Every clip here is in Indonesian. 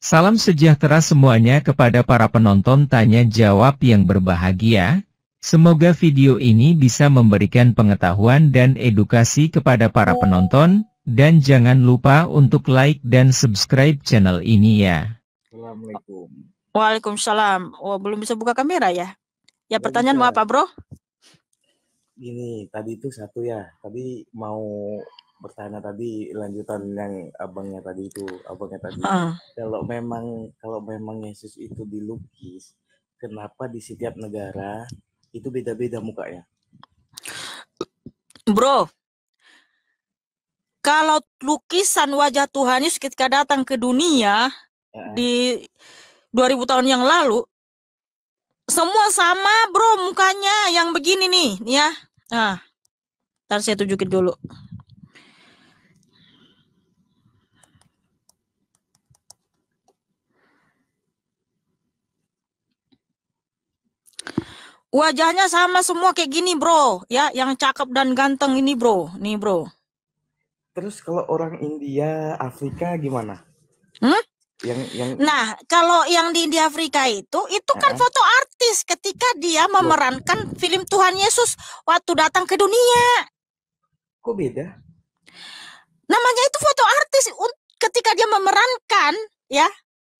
Salam sejahtera semuanya kepada para penonton tanya jawab yang berbahagia. Semoga video ini bisa memberikan pengetahuan dan edukasi kepada para penonton. Dan jangan lupa untuk like dan subscribe channel ini ya. Assalamualaikum. Waalaikumsalam. Oh, belum bisa buka kamera ya? Ya, Nggak pertanyaan bisa. mau apa, bro? Gini, tadi itu satu ya. Tadi mau bertanya tadi lanjutan yang abangnya tadi itu, Kalau memang Yesus itu dilukis, kenapa di setiap negara itu beda-beda mukanya? Bro, kalau lukisan wajah Tuhan Yesus ketika datang ke dunia di 2000 tahun yang lalu, semua sama, bro, mukanya yang begini nih, ya. Nah, ntar saya tunjukin dulu. Wajahnya sama semua kayak gini, bro. Ya, yang cakep dan ganteng ini, bro. Nih, bro. Terus kalau orang India, Afrika gimana? Nah, kalau yang di India Afrika itu kan foto artis ketika dia memerankan film Tuhan Yesus waktu datang ke dunia. Kok beda? Namanya itu foto artis ketika dia memerankan ya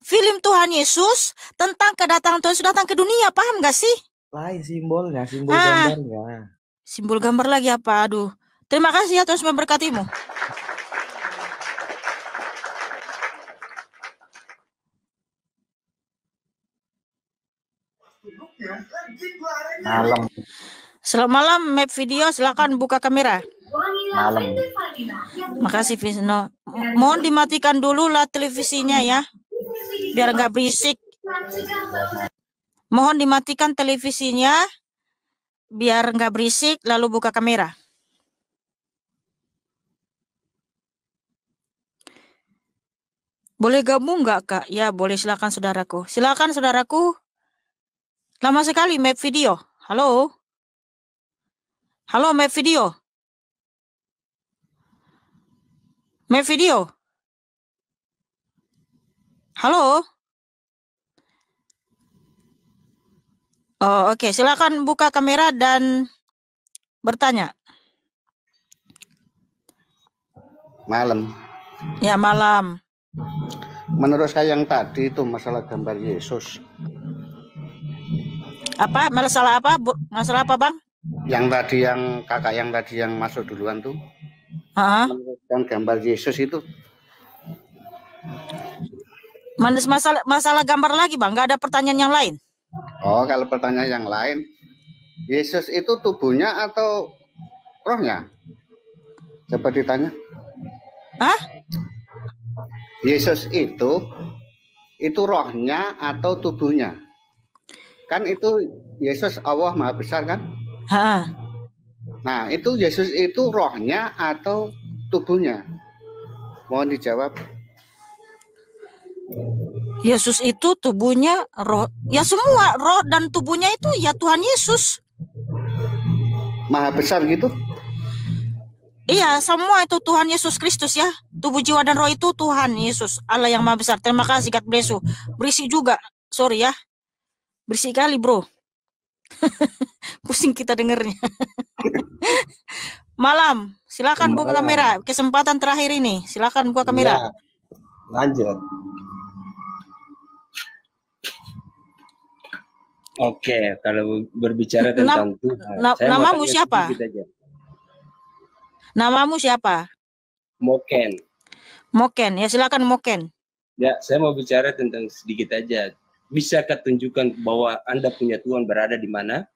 film Tuhan Yesus tentang kedatangan Tuhan Yesus datang ke dunia, paham gak sih? Lain simbolnya, simbol gambarnya. Simbol gambar lagi apa? Aduh. Terima kasih ya, Tuhan memberkatimu. Malam. Selamat malam, Map Video, silakan buka kamera. Malam. Makasih Visno. Mohon dimatikan dulu lah televisinya ya, biar nggak berisik. Mohon dimatikan televisinya, biar nggak berisik, lalu buka kamera. Boleh gabung nggak, Kak? Ya, boleh, silakan saudaraku. Silakan saudaraku. Lama sekali Map Video. Halo. Halo Map Video. Map Video. Halo. Oh, oke. Silakan buka kamera dan bertanya. Malam. Ya, malam. Menurut saya yang tadi itu masalah gambar Yesus. Apa? Masalah apa? Masalah apa, Bang? Yang tadi yang kakak yang tadi yang masuk duluan tuh. Menurutkan gambar Yesus itu. Masalah gambar lagi, Bang. Nggak ada pertanyaan yang lain. Oh, kalau pertanyaan yang lain, Yesus itu tubuhnya atau rohnya? Coba ditanya. Hah? Yesus itu rohnya atau tubuhnya? Kan itu Yesus Allah Maha Besar kan? Nah, itu Yesus itu rohnya atau tubuhnya? Mohon dijawab. Yesus itu tubuhnya roh. Ya semua roh dan tubuhnya itu ya Tuhan Yesus. Maha Besar gitu? Iya, semua itu Tuhan Yesus Kristus ya. Tubuh, jiwa, dan roh itu Tuhan Yesus, Allah yang Maha Besar. Terima kasih, God bless you. Berisik juga, sorry ya. Berisik kali, bro. Pusing kita dengernya. Malam, silakan buka kamera. Kesempatan terakhir ini, silakan buka kamera. Ya, lanjut. Oke, kalau berbicara tentang Tuhan, namamu siapa? Namamu siapa? Moken. Moken, ya silakan Moken. Ya, saya mau bicara tentang sedikit aja. Bisakah tunjukkan bahwa Anda punya Tuhan berada di mana?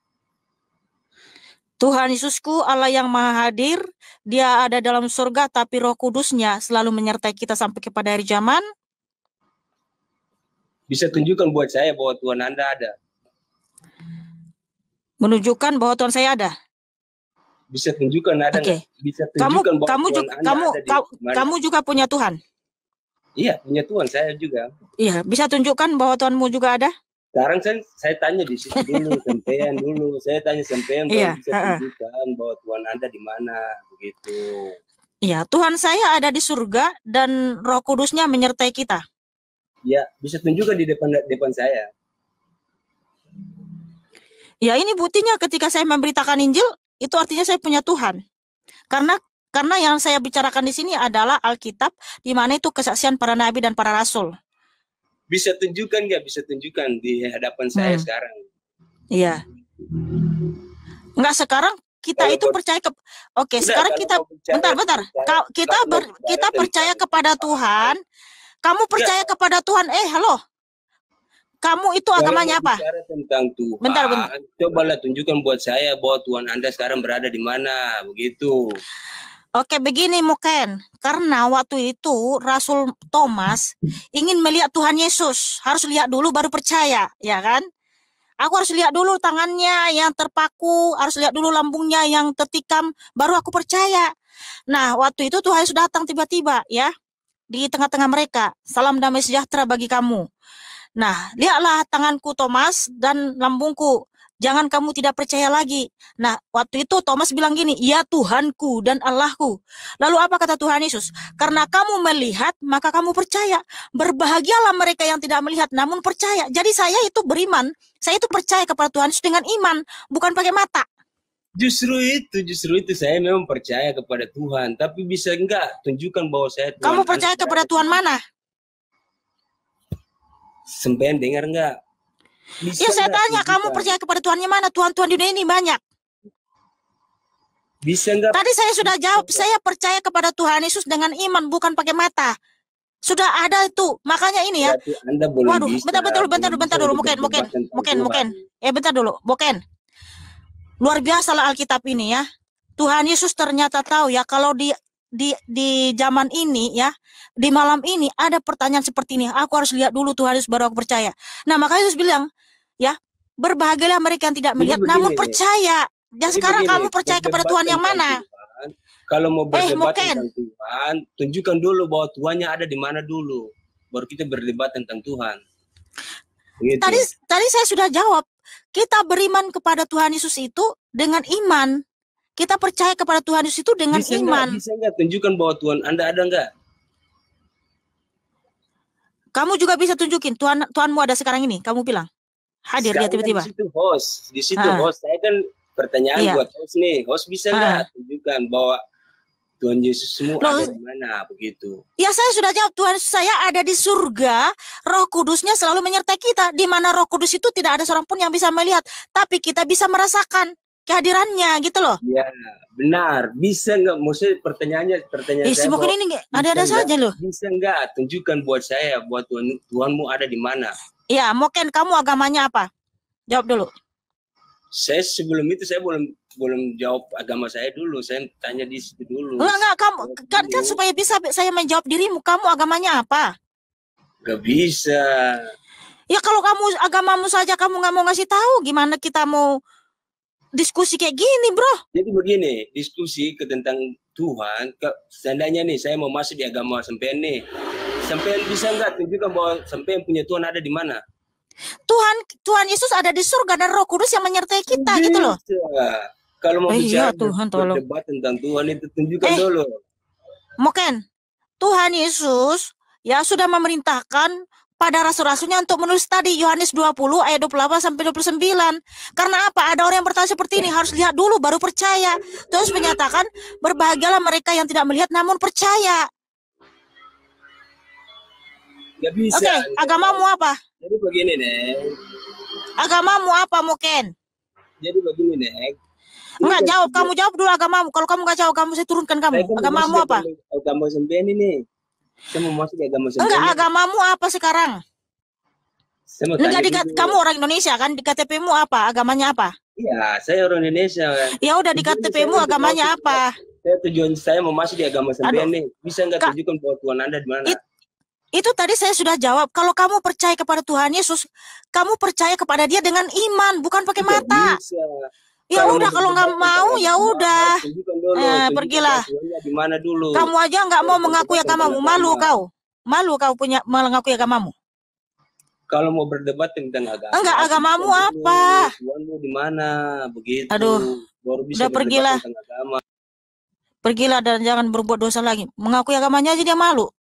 Tuhan Yesusku, Allah yang Maha Hadir, Dia ada dalam surga, tapi Roh Kudusnya selalu menyertai kita sampai kepada hari zaman. Bisa tunjukkan buat saya bahwa Tuhan Anda ada. Menunjukkan bahwa Tuhan saya ada. Bisa tunjukkan ada. Oke. Bisa tunjukkan bahwa Tuhan Anda ada di mana. Kamu juga punya Tuhan. Iya, punya Tuhan, saya juga. Iya, bisa tunjukkan bahwa Tuhanmu juga ada? Sekarang saya tanya di situ dulu, sampean dulu. Saya tanya sampean, iya, bisa tunjukkan bahwa Tuhan Anda di mana, begitu. Iya, Tuhan saya ada di surga dan Roh Kudusnya menyertai kita. Ya, bisa tunjukkan di depan saya. Ya, ini buktinya ketika saya memberitakan Injil, itu artinya saya punya Tuhan. Karena yang saya bicarakan di sini adalah Alkitab, di mana itu kesaksian para nabi dan para rasul. Bisa tunjukkan nggak? Bisa tunjukkan di hadapan saya sekarang. Iya. Enggak, sekarang kita kalau itu percaya ke Oke, sekarang kita bentar. Kita percaya kepada Tuhan. Kamu percaya kepada Tuhan. Halo. Kamu itu agamanya apa? Bicara tentang Tuhan. Bentar. Cobalah tunjukkan buat saya bahwa Tuhan Anda sekarang berada di mana, begitu. Oke, begini Muken. Karena waktu itu Rasul Thomas ingin melihat Tuhan Yesus. Harus lihat dulu baru percaya, ya kan? Aku harus lihat dulu tangannya yang terpaku, harus lihat dulu lambungnya yang tertikam, baru aku percaya. Nah, waktu itu Tuhan Yesus datang tiba-tiba, ya, di tengah-tengah mereka. Salam damai sejahtera bagi kamu. Nah, lihatlah tanganku Thomas dan lambungku. Jangan kamu tidak percaya lagi. Nah, waktu itu Thomas bilang gini, ya Tuhanku dan Allahku. Lalu apa kata Tuhan Yesus? Karena kamu melihat, maka kamu percaya. Berbahagialah mereka yang tidak melihat, namun percaya. Jadi saya itu beriman. Saya itu percaya kepada Tuhan Yesus dengan iman, bukan pakai mata. Justru itu saya memang percaya kepada Tuhan. Tapi bisa enggak tunjukkan bahwa saya Tuhan. Kamu percaya kepada Tuhan mana? Sempean dengar enggak? Bisa ya saya tanya, kamu percaya kepada Tuhannya mana? Tuhan-Tuhan di dunia ini banyak. Bisa enggak? Tadi saya sudah jawab, saya percaya kepada Tuhan Yesus dengan iman, bukan pakai mata. Sudah ada itu, makanya ini ya. Anda belum waduh, bisa, bentar dulu, Muken. Bentar dulu, Muken. Luar biasa lah Alkitab ini ya. Tuhan Yesus ternyata tahu ya, kalau di zaman ini ya, di malam ini ada pertanyaan seperti ini. Aku harus lihat dulu Tuhan Yesus baru aku percaya. Nah, maka Yesus bilang, ya, berbahagialah mereka yang tidak melihat namun percaya. Dan sekarang kamu percaya kepada Tuhan yang mana? Tuhan, kalau mau berdebat tentang Tuhan, tunjukkan dulu bahwa Tuhannya ada di mana dulu. Baru kita berdebat tentang Tuhan. Gitu. Tadi saya sudah jawab. Kita beriman kepada Tuhan Yesus itu dengan iman. Kita percaya kepada Tuhan Yesus itu dengan iman. Bisa enggak tunjukkan bahwa Tuhan Anda ada enggak? Kamu juga bisa tunjukin Tuhanmu ada sekarang ini. Kamu bilang hadir dia tiba-tiba. Di situ host. Saya kan pertanyaan buat host nih. Host bisa enggak tunjukkan bahwa Tuhan Yesus semua ada di mana begitu? Ya saya sudah jawab, Tuhan saya ada di surga. Roh Kudusnya selalu menyertai kita. Di mana Roh Kudus itu tidak ada seorang pun yang bisa melihat, tapi kita bisa merasakan kehadirannya gitu loh. Ya benar. Bisa nggak? Maksudnya pertanyaan saya. Mungkin ini ada saja loh. Bisa nggak tunjukkan buat saya buat Tuhanmu ada di mana? Iya, mungkin kamu agamanya apa? Jawab dulu. Saya sebelum itu saya belum jawab agama saya dulu. Saya tanya di situ dulu. Enggak, kamu kan supaya bisa saya menjawab dirimu. Kamu agamanya apa? Gak bisa. Ya kalau kamu agamamu saja kamu nggak mau ngasih tahu, gimana kita mau diskusi kayak gini, bro? Jadi begini, diskusi tentang Tuhan. Seandainya nih saya mau masuk di agama sampean nih, sampean bisa nggak tunjukkan bahwa sampean punya Tuhan ada di mana? Tuhan Yesus ada di surga dan Roh Kudus yang menyertai kita, bisa. Gitu loh. Kalau mau bicara berdebat tentang Tuhan itu tunjukkan dulu. Mungkin Tuhan Yesus ya sudah memerintahkan pada rasul-rasulnya untuk menulis tadi Yohanes 20 ayat 28 sampai 29. Karena apa? Ada orang yang bertanya seperti ini, harus lihat dulu baru percaya. Terus menyatakan berbahagialah mereka yang tidak melihat namun percaya. Gak bisa. Oke, agamamu apa? Jadi begini, Nek. Agamamu apa, Muken? Jadi begini, Nek. Enggak, jawab. Kamu jawab dulu agamamu. Kalau kamu nggak jawab, kamu saya turunkan kamu. Agamamu apa? Agama sembilan ini. Saya mau masuk di agama sembilan. Enggak, agamamu apa sekarang? Enggak, kamu orang Indonesia kan? Di KTP-mu apa? Agamanya apa? Iya, saya orang Indonesia kan. Ya udah, di KTP-mu agamanya apa? Tujuan saya mau masuk di agama sembilan nih. Bisa nggak tunjukkan bahwa Tuhan Anda di mana? Itu tadi saya sudah jawab. Kalau kamu percaya kepada Tuhan Yesus, kamu percaya kepada Dia dengan iman, bukan pakai mata. Bisa. Ya udah, kalau nggak mau ya udah. Pergilah. Gimana dulu? Kamu aja nggak mau mengakui agamamu, malu kau punya mengakui agamamu. Kalau mau berdebat tentang agama. Enggak, agamamu apa? Tuhanmu di mana? Begitu. Aduh. Baru bisa udah pergilah. Pergilah dan jangan berbuat dosa lagi. Mengakui agamanya aja dia malu.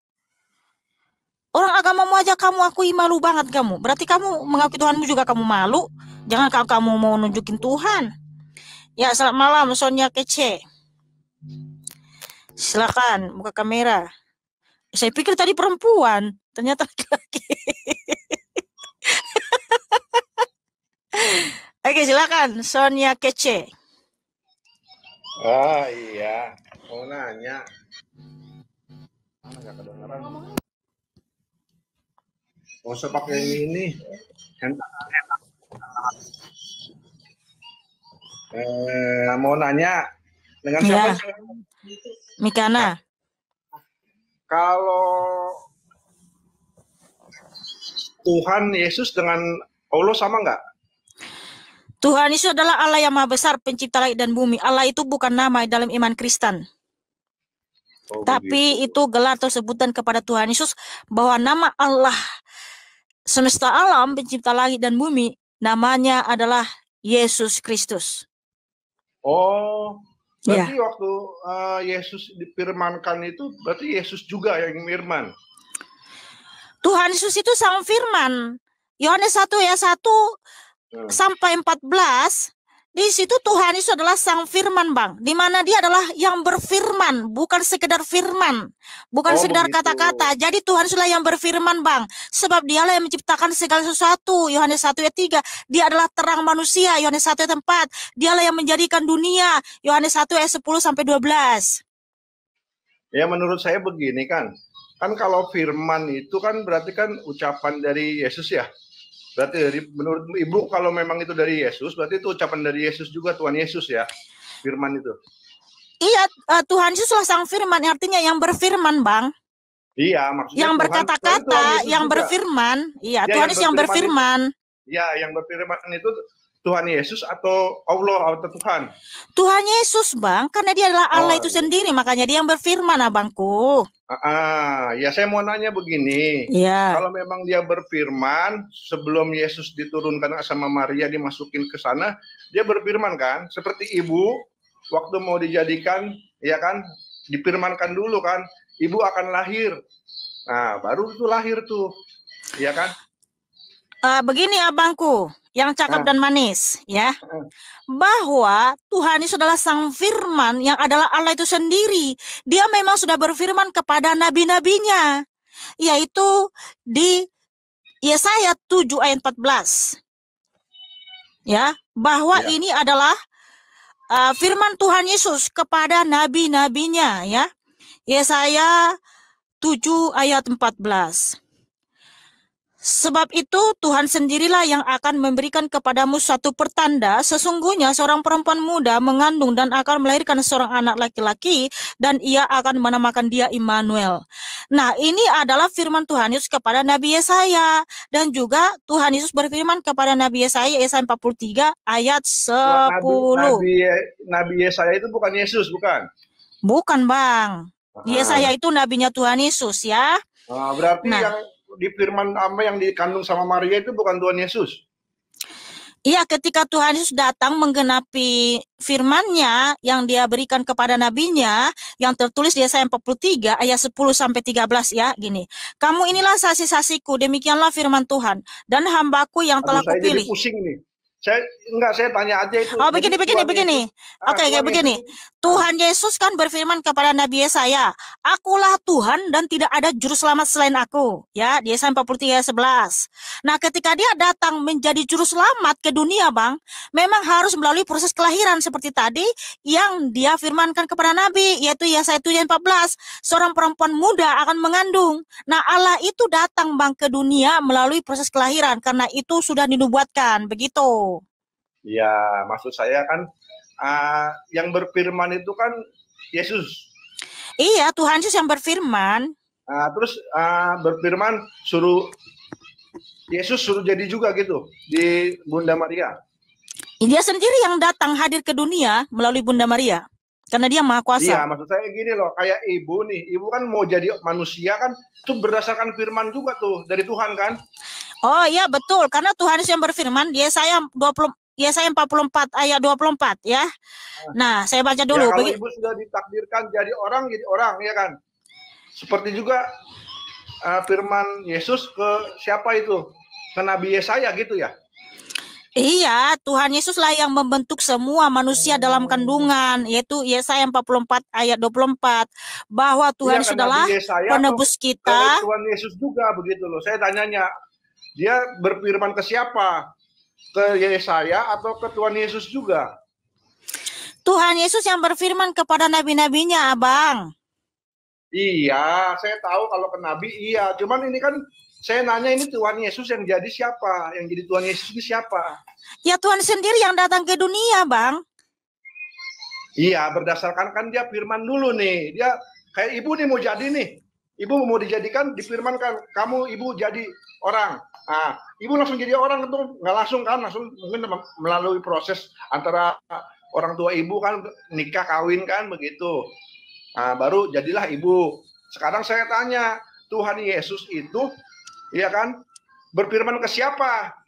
Orang agamamu aja kamu akui malu banget kamu. Berarti kamu mengakui Tuhanmu juga kamu malu. Jangan kamu mau nunjukin Tuhan. Ya, selamat malam Sonia Kece. Silakan buka kamera. Saya pikir tadi perempuan, ternyata laki-laki. Oke, silakan Sonia Kece. Ah iya, mau nanya. Nggak kedengeran. Mau pakai ini. Mau nanya dengan siapa? Mikana. Kalau Tuhan Yesus dengan Allah sama nggak? Tuhan Yesus adalah Allah yang maha besar, pencipta langit dan bumi. Allah itu bukan nama dalam iman Kristen. Tapi itu gelar atau sebutan kepada Tuhan Yesus, bahwa nama Allah semesta alam, pencipta langit dan bumi, namanya adalah Yesus Kristus. Oh, berarti waktu Yesus difirmankan itu, berarti Yesus juga yang firman. Tuhan Yesus itu sang firman. Yohanes 1 ayat 1 sampai 14, di situ Tuhan Yesus adalah sang firman, Bang. Di mana dia adalah yang berfirman, bukan sekedar firman, bukan sekedar kata-kata. Jadi Tuhan Yesuslah yang berfirman, Bang. Sebab dialah yang menciptakan segala sesuatu. Yohanes 1 ayat 3. Dia adalah terang manusia. Yohanes 1 ayat 4. Dialah yang menjadikan dunia. Yohanes 1 ayat 10 sampai 12. Ya, menurut saya begini kan. Kan kalau firman itu kan berarti kan ucapan dari Yesus ya. Berarti menurut Ibu kalau memang itu dari Yesus, berarti itu ucapan dari Yesus juga, Tuhan Yesus ya, firman itu. Iya, Tuhan Yesuslah sang firman, artinya yang berfirman, Bang. Iya, maksudnya yang berkata-kata, yang juga berfirman. Iya, Tuhan Yesus yang berfirman. Iya, yang berfirman itu Tuhan Yesus atau Allah atau Tuhan? Tuhan Yesus, Bang, karena dia adalah Allah itu sendiri, makanya dia yang berfirman, abangku. Ya saya mau nanya begini. Ya. Kalau memang dia berfirman sebelum Yesus diturunkan sama Maria dimasukin ke sana, dia berfirman kan? Seperti Ibu waktu mau dijadikan, ya kan? Difirmankan dulu kan, Ibu akan lahir. Nah, baru itu lahir tuh. Ya kan? Begini abangku, yang cakep dan manis, ya. Bahwa Tuhan Yesus adalah sang firman yang adalah Allah itu sendiri. Dia memang sudah berfirman kepada nabi-nabinya, yaitu di Yesaya 7 ayat 14. Ya, bahwa ini adalah firman Tuhan Yesus kepada nabi-nabinya, ya. Yesaya 7 ayat 14. Sebab itu Tuhan sendirilah yang akan memberikan kepadamu suatu pertanda, sesungguhnya seorang perempuan muda mengandung dan akan melahirkan seorang anak laki-laki, dan ia akan menamakan dia Immanuel. Nah, ini adalah firman Tuhan Yesus kepada Nabi Yesaya, dan juga Tuhan Yesus berfirman kepada Nabi Yesaya, Yesaya 43 ayat 10. Nabi Yesaya itu bukan Yesus, bukan? Bukan, Bang. Yesaya itu nabinya Tuhan Yesus, ya. Berarti yang di firman apa yang dikandung sama Maria itu bukan Tuhan Yesus? Iya, ketika Tuhan Yesus datang menggenapi firman-Nya yang dia berikan kepada nabinya, yang tertulis di Yesaya 43 ayat 10 sampai 13, ya, gini. Kamu inilah saksi-saksiku, demikianlah firman Tuhan, dan hambaku yang telah kupilih. Jadi pusing nih. Saya tanya aja itu. Oh, begini. Oke, kayak begini. Tuhan Yesus kan berfirman kepada Nabi Yesaya, akulah Tuhan dan tidak ada juru selamat selain aku. Ya, di Yesaya 43 ayat 11. Nah, ketika dia datang menjadi juru selamat ke dunia, Bang, memang harus melalui proses kelahiran seperti tadi yang dia firmankan kepada Nabi, yaitu Yesaya 7 ayat 14. Seorang perempuan muda akan mengandung. Nah, Allah itu datang, Bang, ke dunia melalui proses kelahiran, karena itu sudah dinubuatkan, begitu. Ya, maksud saya kan yang berfirman itu kan Yesus. Iya, Tuhan Yesus yang berfirman. Terus berfirman Yesus suruh jadi juga gitu di Bunda Maria. Dia sendiri yang datang hadir ke dunia melalui Bunda Maria. Karena dia maha kuasa. Iya, maksud saya gini loh, kayak ibu nih. Ibu kan mau jadi manusia kan, itu berdasarkan firman juga tuh dari Tuhan kan. Oh iya, betul. Karena Tuhan Yesus yang berfirman, Yesaya 44 ayat 24 ya. Nah, saya baca dulu. Ya, kalau ibu sudah ditakdirkan jadi orang, ya kan. Seperti juga firman Yesus ke siapa itu? Ke Nabi Yesaya gitu ya? Iya, Tuhan Yesuslah yang membentuk semua manusia dalam kandungan, yaitu Yesaya 44 ayat 24, bahwa Tuhan Yesus adalah penebus kita. Tuhan Yesus juga begitu loh. Saya tanyanya, dia berfirman ke siapa? Ke Yesaya atau ke Tuhan Yesus juga? Tuhan Yesus yang berfirman kepada nabi-nabinya, Abang. Iya, saya tahu kalau ke nabi iya. Cuman ini kan saya nanya, ini Tuhan Yesus yang jadi siapa? Yang jadi Tuhan Yesus ini siapa? Ya Tuhan sendiri yang datang ke dunia, Bang. Iya, berdasarkan kan dia firman dulu nih. Dia kayak ibu nih mau jadi nih. Ibu mau dijadikan, difirmankan. Kamu ibu jadi orang. Nah, ibu langsung jadi orang itu nggak langsung kan? Langsung mungkin melalui proses antara orang tua ibu kan, nikah kawin kan begitu. Nah, baru jadilah ibu. Sekarang saya tanya, Tuhan Yesus itu, ya kan, berfirman ke siapa?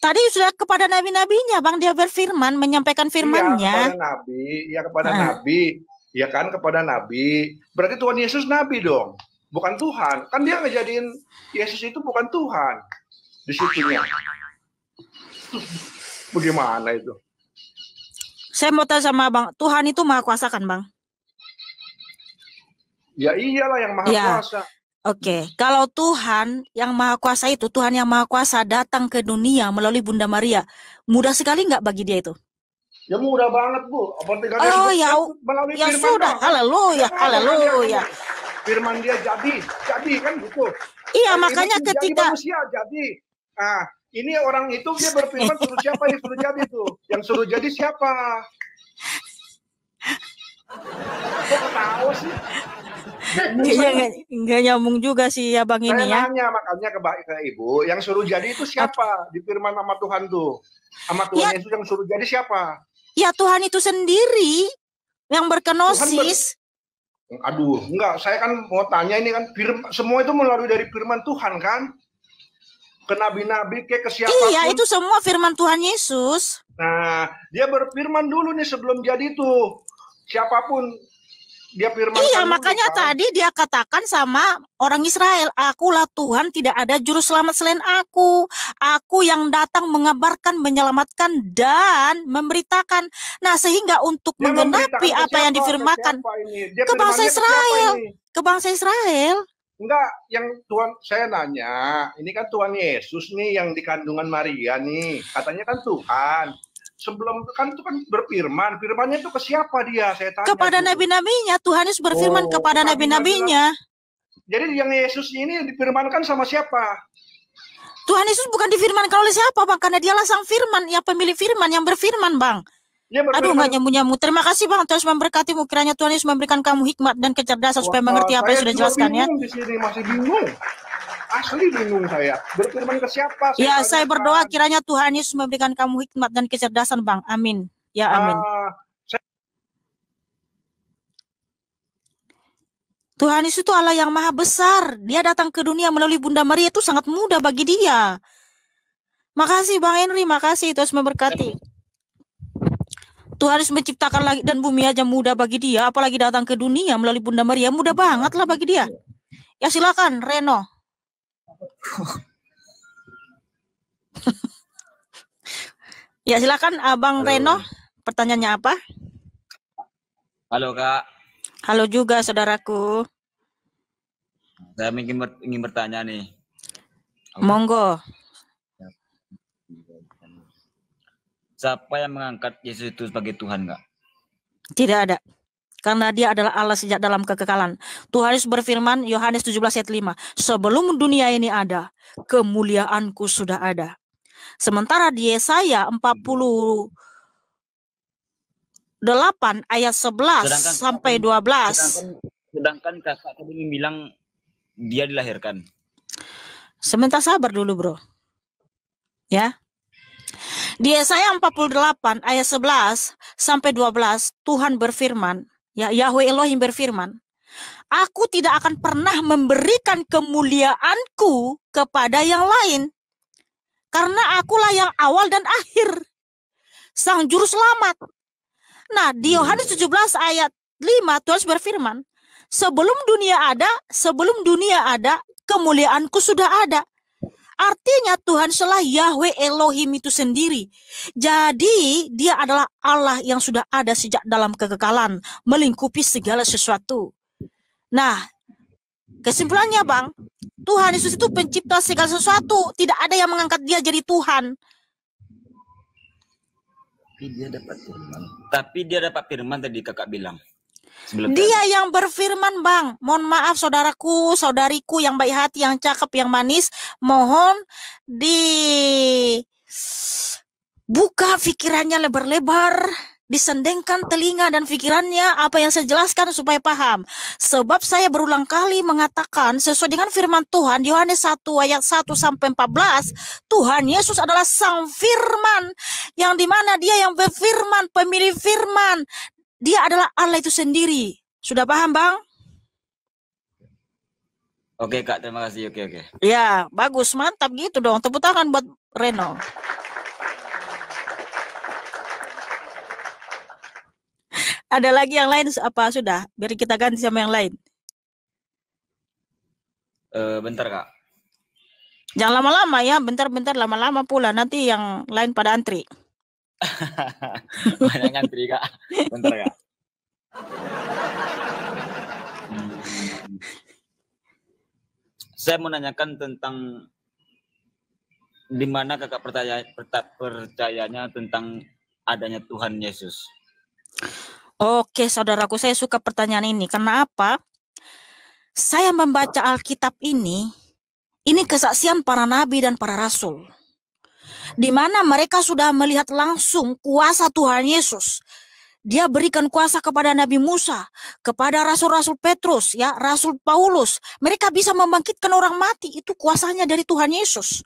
Tadi sudah kepada nabi-nabinya, Bang, dia berfirman, menyampaikan firman-Nya. Iya, kepada nabi, ya kepada nabi, ya kan, kepada nabi. Berarti Tuhan Yesus nabi dong, bukan Tuhan. Kan dia ngejadiin Yesus itu bukan Tuhan di situnya. Bagaimana itu? Saya mau tanya sama Bang, Tuhan itu maha kuasa kan, Bang? Ya iyalah yang maha kuasa. Oke, kalau Tuhan yang maha kuasa itu, Tuhan yang maha kuasa datang ke dunia melalui Bunda Maria, mudah sekali nggak bagi dia itu? Ya mudah banget, Bu. Melalui ya firman sudah, haleluya, haleluya. Firman dia jadi kan gitu. Iya, makanya ketika manusia jadi. Nah, ini orang itu dia berfirman suruh siapa yang suruh jadi tuh? Yang suruh jadi siapa? Kok ketawa sih? Kayaknya nggak nyambung juga sih ya Bang ini ya. Saya nanya makanya ke Ibu, yang suruh jadi itu siapa? Di firman sama Tuhan tuh. Sama Tuhan Yesus yang suruh jadi siapa? Ya Tuhan itu sendiri yang berkenosis. Aduh, enggak, saya kan mau tanya ini kan semua itu melalui dari firman Tuhan kan? Ke nabi-nabi ke siapapun. Iya, itu semua firman Tuhan Yesus. Nah, dia berfirman dulu nih sebelum jadi itu. Siapapun dia firman. Iya, makanya tadi dia katakan sama orang Israel, akulah Tuhan, tidak ada juru selamat selain aku. Aku yang datang mengabarkan, menyelamatkan, dan memberitakan. Nah, sehingga untuk menggenapi apa yang difirmakan ke bangsa Israel. Ke bangsa Israel. Enggak, yang Tuhan, saya nanya, ini kan Tuhan Yesus nih yang di kandungan Maria nih. Katanya kan Tuhan. Sebelum kan itu kan berfirman, firmannya itu ke siapa dia? Saya tanya. Kepada nabi-nabinya, Tuhan Yesus berfirman kepada nabi-nabinya. Jadi yang Yesus ini difirmankan sama siapa? Tuhan Yesus bukan difirmankan oleh siapa, Bang, karena dialah sang firman, ya pemilik firman yang berfirman, Bang. Aduh, nggak nyambung-nyambung. Terima kasih, Bang, terus memberkatimu. Kiranya Tuhan Yesus memberikan kamu hikmat dan kecerdasan supaya mengerti apa yang sudah jelaskan ya. Di sini masih bingung. Asli bingung saya. Berfirman ke siapa? Ya, saya berdoa kiranya Tuhan Yesus memberikan kamu hikmat dan kecerdasan, Bang. Amin. Ya, amin. Tuhan Yesus itu Allah yang maha besar. Dia datang ke dunia melalui Bunda Maria, itu sangat mudah bagi dia. Makasih Bang Henry, makasih, terus memberkati. Tuhan Yesus menciptakan langit dan bumi aja mudah bagi dia, apalagi datang ke dunia melalui Bunda Maria, mudah banget lah bagi dia. Ya silakan, Reno. Ya silakan Abang Reno, pertanyaannya apa? Halo Kak. Halo juga saudaraku. Saya ingin bertanya nih. Monggo. Siapa yang mengangkat Yesus itu sebagai Tuhan enggak? Tidak ada. Karena dia adalah Allah sejak dalam kekekalan. Tuhan Yesus berfirman, Yohanes 17 ayat 5. Sebelum dunia ini ada, kemuliaanku sudah ada. Sementara di Yesaya 48 ayat 11 sampai 12. Sedangkan kakak tadi bilang dia dilahirkan. Sebentar sabar dulu bro. Ya. Di Yesaya 48 ayat 11 sampai 12 Tuhan berfirman, ya Yahweh Elohim berfirman, aku tidak akan pernah memberikan kemuliaanku kepada yang lain, karena akulah yang awal dan akhir, sang juru selamat. Nah, di Yohanes 17 ayat 5 Tuhan berfirman, Sebelum dunia ada, kemuliaanku sudah ada. Artinya Tuhan Allah Yahweh Elohim itu sendiri. Jadi dia adalah Allah yang sudah ada sejak dalam kekekalan, melingkupi segala sesuatu. Nah, kesimpulannya Bang, Tuhan Yesus itu pencipta segala sesuatu. Tidak ada yang mengangkat dia jadi Tuhan. Tapi dia dapat firman tadi kakak bilang. Dia yang berfirman Bang. Mohon maaf saudaraku, saudariku yang baik hati, yang cakep, yang manis. Mohon dibuka pikirannya lebar-lebar. Disendengkan telinga dan pikirannya apa yang saya jelaskan supaya paham. Sebab saya berulang kali mengatakan sesuai dengan firman Tuhan Yohanes 1 ayat 1 sampai 14, Tuhan Yesus adalah sang firman yang dimana dia yang berfirman, pemilik firman. Dia adalah Allah itu sendiri. Sudah paham Bang? Oke Kak, terima kasih. Oke. Ya, bagus, mantap gitu dong. Tepuk tangan buat Reno. Ada lagi yang lain apa sudah? Biar kita ganti sama yang lain. Bentar Kak. Jangan lama-lama ya, bentar-bentar lama-lama pula. Nanti yang lain pada antri. Banyak ngantri Kak. Bentar Kak. Saya mau nanyakan tentang di mana kakak percayanya tentang adanya Tuhan Yesus. Oke, saudaraku, saya suka pertanyaan ini. Karena apa? Saya membaca Alkitab ini kesaksian para nabi dan para rasul. Di mana mereka sudah melihat langsung kuasa Tuhan Yesus. Dia berikan kuasa kepada Nabi Musa, kepada rasul-rasul Petrus, ya, Rasul Paulus. Mereka bisa membangkitkan orang mati, itu kuasanya dari Tuhan Yesus.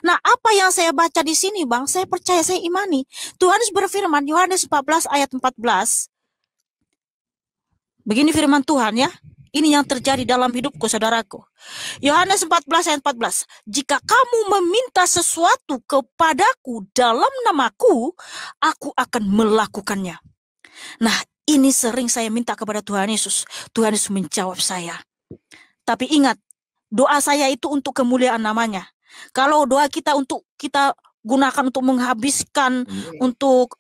Nah, apa yang saya baca di sini, Bang? Saya percaya, saya imani. Tuhan berfirman, Yohanes 14 ayat 14. Begini firman Tuhan ya. Ini yang terjadi dalam hidupku, saudaraku. Yohanes 14 ayat 14. Jika kamu meminta sesuatu kepadaku dalam namaku, aku akan melakukannya. Nah, ini sering saya minta kepada Tuhan Yesus. Tuhan Yesus menjawab saya. Tapi ingat, doa saya itu untuk kemuliaan namanya. Kalau doa kita untuk kita gunakan untuk menghabiskan, untuk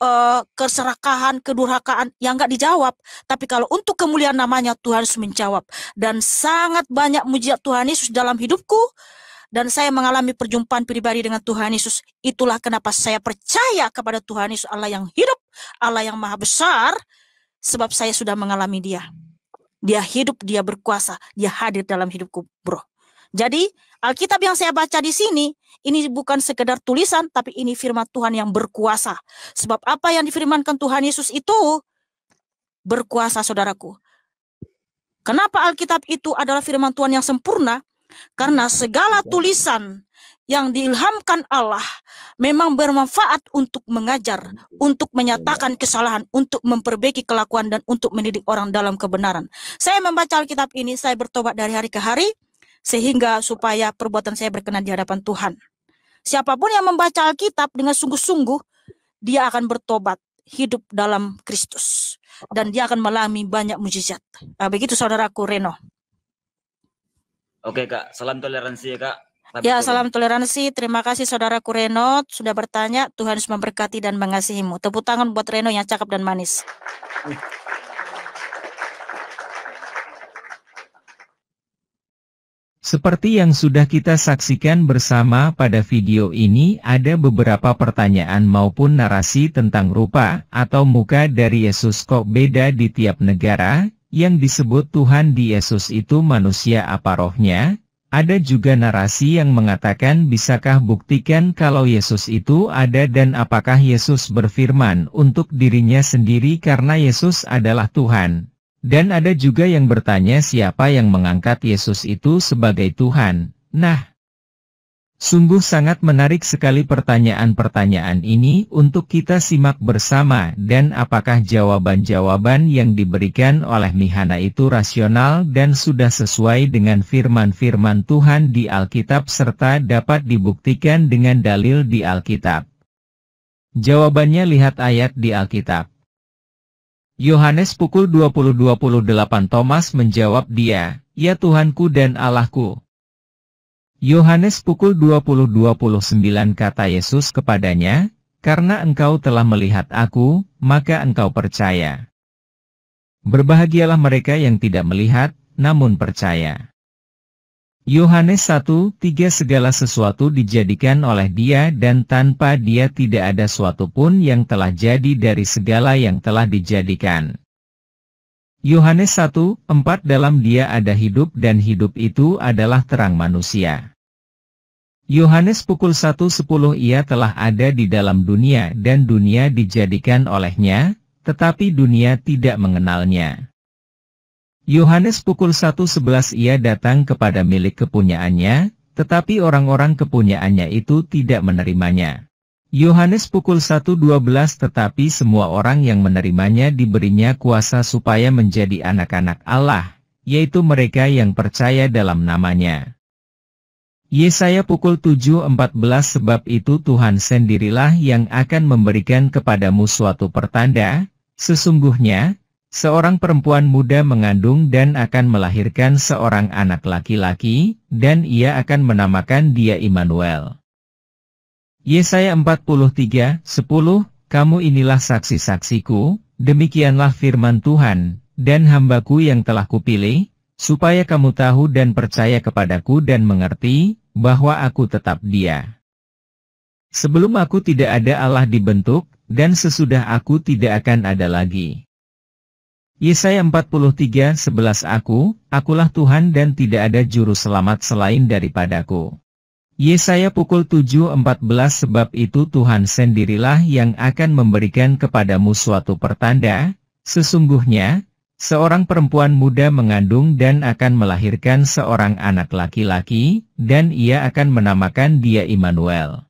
keserakahan, kedurhakaan, yang enggak dijawab. Tapi kalau untuk kemuliaan namanya, Tuhan Yesus menjawab. Dan sangat banyak mujizat Tuhan Yesus dalam hidupku. Dan saya mengalami perjumpaan pribadi dengan Tuhan Yesus. Itulah kenapa saya percaya kepada Tuhan Yesus, Allah yang hidup, Allah yang maha besar. Sebab saya sudah mengalami dia. Dia hidup, dia berkuasa, dia hadir dalam hidupku, bro. Jadi Alkitab yang saya baca di sini, ini bukan sekedar tulisan, tapi ini firman Tuhan yang berkuasa. Sebab apa yang difirmankan Tuhan Yesus itu berkuasa, saudaraku. Kenapa Alkitab itu adalah firman Tuhan yang sempurna? Karena segala tulisan yang diilhamkan Allah memang bermanfaat untuk mengajar, untuk menyatakan kesalahan, untuk memperbaiki kelakuan, dan untuk mendidik orang dalam kebenaran. Saya membaca Alkitab ini, saya bertobat dari hari ke hari, sehingga supaya perbuatan saya berkenan di hadapan Tuhan. Siapapun yang membaca Alkitab dengan sungguh-sungguh, dia akan bertobat, hidup dalam Kristus. Dan dia akan mengalami banyak mujizat. Nah, begitu saudaraku Reno. Oke Kak, salam toleransi ya Kak. Ya, salam toleransi. Terima kasih saudaraku Reno sudah bertanya. Tuhan Yesus memberkati dan mengasihimu. Tepuk tangan buat Reno yang cakep dan manis. Seperti yang sudah kita saksikan bersama pada video ini, ada beberapa pertanyaan maupun narasi tentang rupa atau muka dari Yesus kok beda di tiap negara. Yang disebut Tuhan di Yesus itu manusia apa rohnya? Ada juga narasi yang mengatakan bisakah buktikan kalau Yesus itu ada dan apakah Yesus berfirman untuk dirinya sendiri karena Yesus adalah Tuhan. Dan ada juga yang bertanya siapa yang mengangkat Yesus itu sebagai Tuhan. Nah, sungguh sangat menarik sekali pertanyaan-pertanyaan ini untuk kita simak bersama dan apakah jawaban-jawaban yang diberikan oleh Mihana itu rasional dan sudah sesuai dengan firman-firman Tuhan di Alkitab serta dapat dibuktikan dengan dalil di Alkitab. Jawabannya lihat ayat di Alkitab. Yohanes pukul 20.28 Thomas menjawab dia, "Ya Tuhanku dan Allahku." Yohanes pukul 20.29 kata Yesus kepadanya, "Karena engkau telah melihat aku, maka engkau percaya. Berbahagialah mereka yang tidak melihat, namun percaya." Yohanes 1:3 Segala sesuatu dijadikan oleh Dia dan tanpa Dia tidak ada suatu pun yang telah jadi dari segala yang telah dijadikan. Yohanes 1:4 Dalam Dia ada hidup dan hidup itu adalah terang manusia. Yohanes pukul 1:10 Ia telah ada di dalam dunia dan dunia dijadikan olehnya, tetapi dunia tidak mengenalnya. Yohanes pukul 1:11 Ia datang kepada milik kepunyaannya, tetapi orang-orang kepunyaannya itu tidak menerimanya. Yohanes pukul 1:12 Tetapi semua orang yang menerimanya diberinya kuasa supaya menjadi anak-anak Allah, yaitu mereka yang percaya dalam namanya. Yesaya pukul 7:14 Sebab itu Tuhan sendirilah yang akan memberikan kepadamu suatu pertanda, sesungguhnya, seorang perempuan muda mengandung dan akan melahirkan seorang anak laki-laki, dan ia akan menamakan dia Immanuel. Yesaya 43:10 Kamu inilah saksi-saksiku, demikianlah firman Tuhan, dan hambaku yang telah kupilih, supaya kamu tahu dan percaya kepadaku dan mengerti, bahwa aku tetap Dia. Sebelum aku tidak ada Allah dibentuk, dan sesudah aku tidak akan ada lagi. Yesaya 43:11 Akulah Tuhan dan tidak ada juru selamat selain daripadaku. Yesaya pukul 7:14 Sebab itu Tuhan sendirilah yang akan memberikan kepadamu suatu pertanda, sesungguhnya, seorang perempuan muda mengandung dan akan melahirkan seorang anak laki-laki, dan ia akan menamakan dia Immanuel.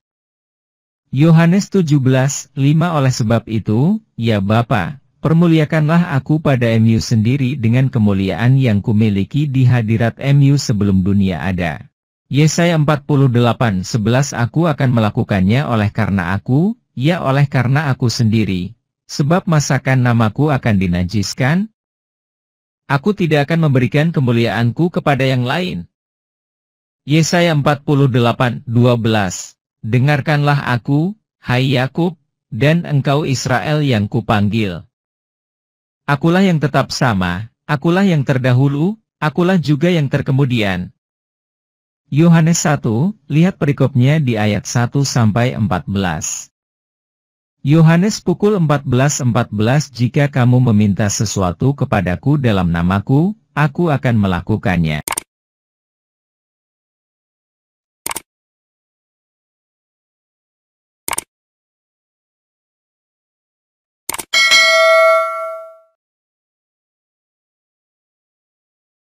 Yohanes 17:5 Oleh sebab itu, ya Bapa, permuliakanlah aku pada MU sendiri dengan kemuliaan yang kumiliki di hadirat MU sebelum dunia ada. Yesaya 48:11 Aku akan melakukannya oleh karena aku, ya oleh karena aku sendiri. Sebab masakan namaku akan dinajiskan? Aku tidak akan memberikan kemuliaanku kepada yang lain. Yesaya 48:12 Dengarkanlah aku, hai Yakub, dan engkau Israel yang kupanggil. Akulah yang tetap sama, akulah yang terdahulu, akulah juga yang terkemudian. Yohanes 1, lihat perikopnya di ayat 1-14. Yohanes pukul 14:14 Jika kamu meminta sesuatu kepadaku dalam namaku, aku akan melakukannya.